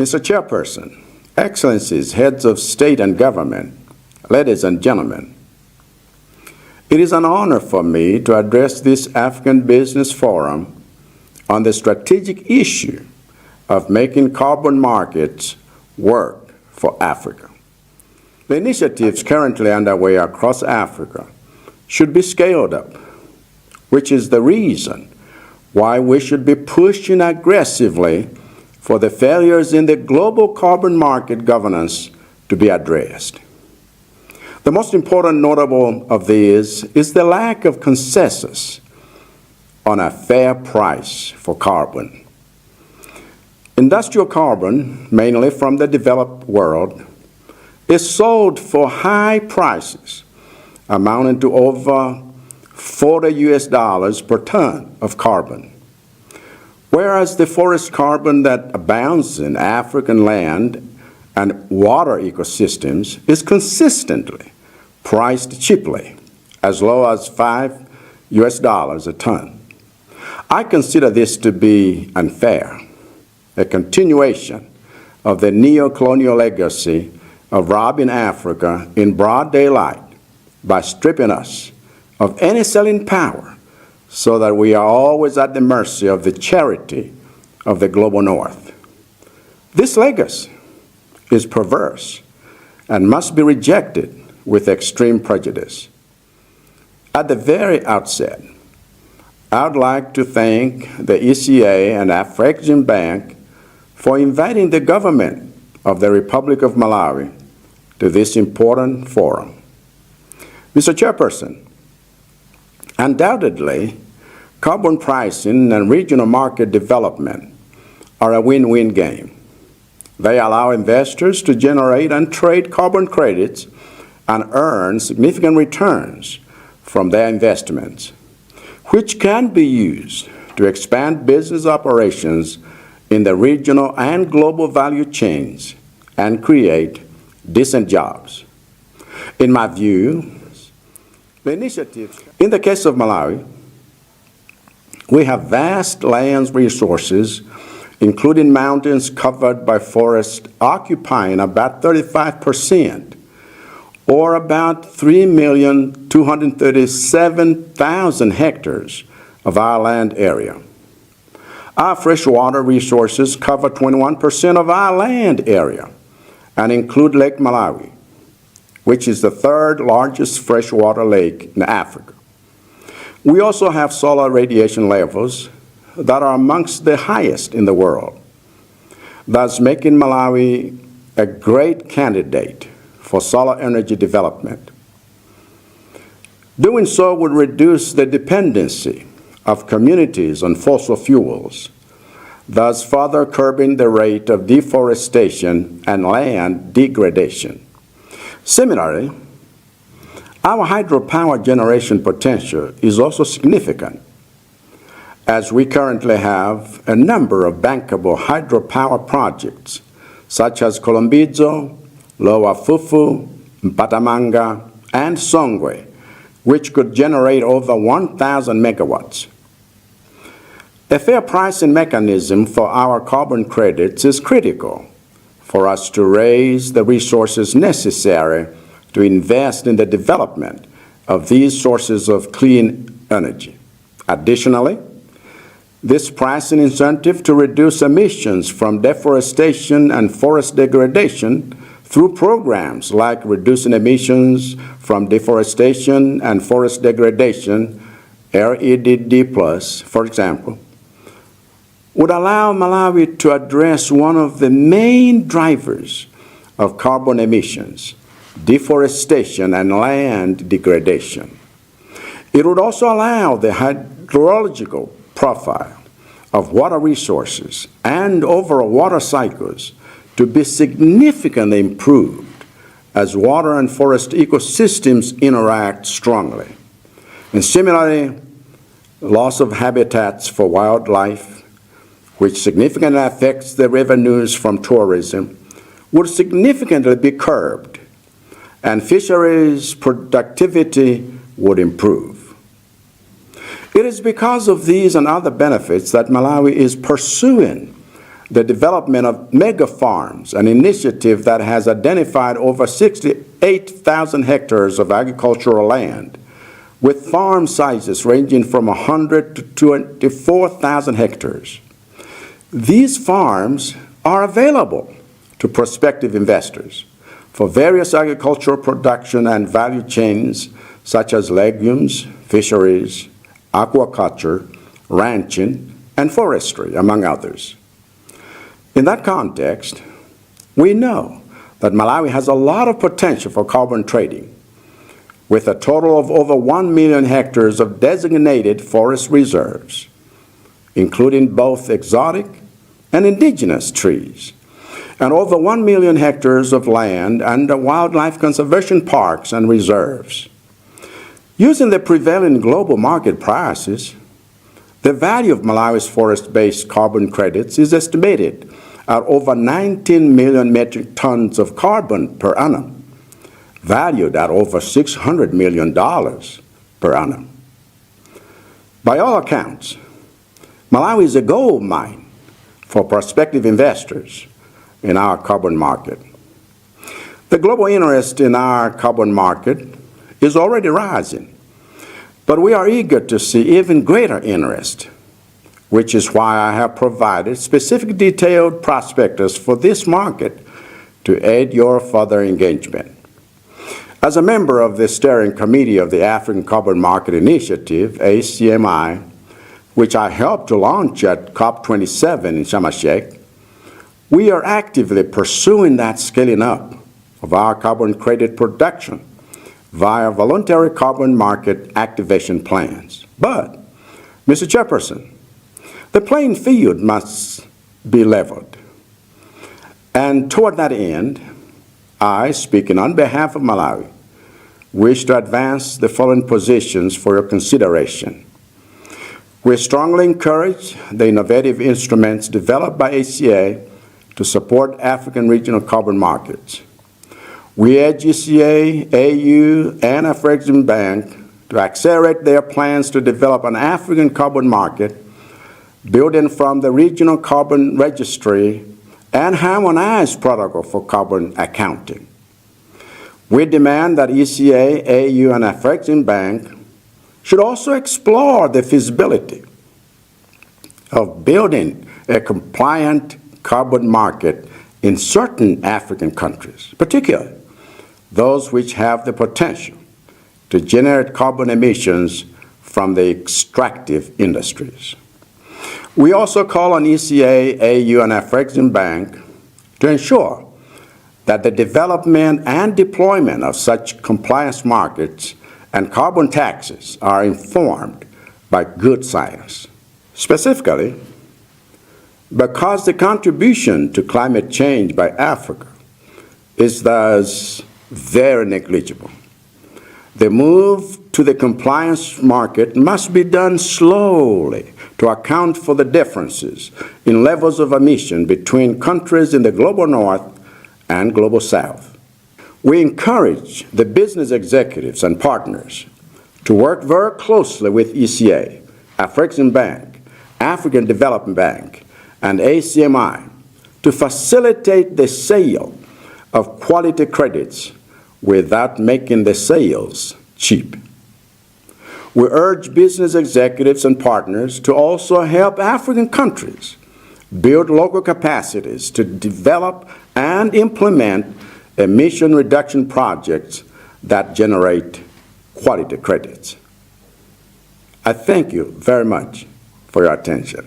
Mr. Chairperson, Excellencies, heads of state and government, ladies and gentlemen, it is an honor for me to address this African Business Forum on the strategic issue of making carbon markets work for Africa. The initiatives currently underway across Africa should be scaled up, which is the reason why we should be pushing aggressively for the failures in the global carbon market governance to be addressed. The most important notable of these is the lack of consensus on a fair price for carbon. Industrial carbon, mainly from the developed world, is sold for high prices, amounting to over $40 per ton of carbon. Whereas the forest carbon that abounds in African land and water ecosystems is consistently priced cheaply, as low as $5 a ton. I consider this to be unfair, a continuation of the neocolonial legacy of robbing Africa in broad daylight by stripping us of any selling power, so that we are always at the mercy of the charity of the global North. This legacy is perverse and must be rejected with extreme prejudice. At the very outset, I would like to thank the ECA and Afreximbank for inviting the government of the Republic of Malawi to this important forum. Mr. Chairperson, undoubtedly, carbon pricing and regional market development are a win-win game. They allow investors to generate and trade carbon credits and earn significant returns from their investments, which can be used to expand business operations in the regional and global value chains and create decent jobs. In my view, the initiatives, in the case of Malawi, we have vast land resources, including mountains covered by forest occupying about 35%, or about 3,237,000 hectares of our land area. Our freshwater resources cover 21% of our land area and include Lake Malawi, which is the third largest freshwater lake in Africa. We also have solar radiation levels that are amongst the highest in the world, thus making Malawi a great candidate for solar energy development. Doing so would reduce the dependency of communities on fossil fuels, thus further curbing the rate of deforestation and land degradation. Similarly, our hydropower generation potential is also significant, as we currently have a number of bankable hydropower projects, such as Colombizo, Lower Fufu, Mpatamanga, and Songwe, which could generate over 1,000 megawatts. A fair pricing mechanism for our carbon credits is critical for us to raise the resources necessary to invest in the development of these sources of clean energy. Additionally, this pricing incentive to reduce emissions from deforestation and forest degradation through programs like reducing emissions from deforestation and forest degradation, REDD+, for example, would allow Malawi to address one of the main drivers of carbon emissions, deforestation and land degradation. It would also allow the hydrological profile of water resources and overall water cycles to be significantly improved as water and forest ecosystems interact strongly. And similarly, loss of habitats for wildlife, which significantly affects the revenues from tourism, would significantly be curbed, and fisheries productivity would improve. It is because of these and other benefits that Malawi is pursuing the development of mega farms, an initiative that has identified over 68,000 hectares of agricultural land, with farm sizes ranging from 100 to 24,000 hectares. These farms are available to prospective investors for various agricultural production and value chains such as legumes, fisheries, aquaculture, ranching, and forestry, among others. In that context, we know that Malawi has a lot of potential for carbon trading, with a total of over 1 million hectares of designated forest reserves, including both exotic and indigenous trees, and over 1 million hectares of land under wildlife conservation parks and reserves. Using the prevailing global market prices, the value of Malawi's forest-based carbon credits is estimated at over 19 million metric tons of carbon per annum, valued at over $600 million per annum. By all accounts, Malawi is a gold mine for prospective investors in our carbon market. The global interest in our carbon market is already rising, but we are eager to see even greater interest, which is why I have provided specific detailed prospectus for this market to aid your further engagement. As a member of the steering committee of the African Carbon Market Initiative, ACMI, which I helped to launch at COP27 in Sharm el-Sheikh, we are actively pursuing that scaling up of our carbon credit production via voluntary carbon market activation plans. But, Mr. Chairperson, the playing field must be leveled. And toward that end, I, speaking on behalf of Malawi, wish to advance the following positions for your consideration. We strongly encourage the innovative instruments developed by ACA to support African regional carbon markets. We urge ACA, AU, and Afrexim Bank to accelerate their plans to develop an African carbon market building from the regional carbon registry and harmonized protocol for carbon accounting. We demand that ECA, AU, and Afrexim Bank should also explore the feasibility of building a compliant carbon market in certain African countries, particularly those which have the potential to generate carbon emissions from the extractive industries. We also call on ECA, AU, and Afrexim Bank to ensure that the development and deployment of such compliance markets and carbon taxes are informed by good science. Specifically, because the contribution to climate change by Africa is thus very negligible, the move to the compliance market must be done slowly to account for the differences in levels of emission between countries in the global north and global south. We encourage the business executives and partners to work very closely with ECA, Afrexim Bank, African Development Bank, and ACMI to facilitate the sale of quality credits without making the sales cheap. We urge business executives and partners to also help African countries build local capacities to develop and implement emission reduction projects that generate quality credits. I thank you very much for your attention.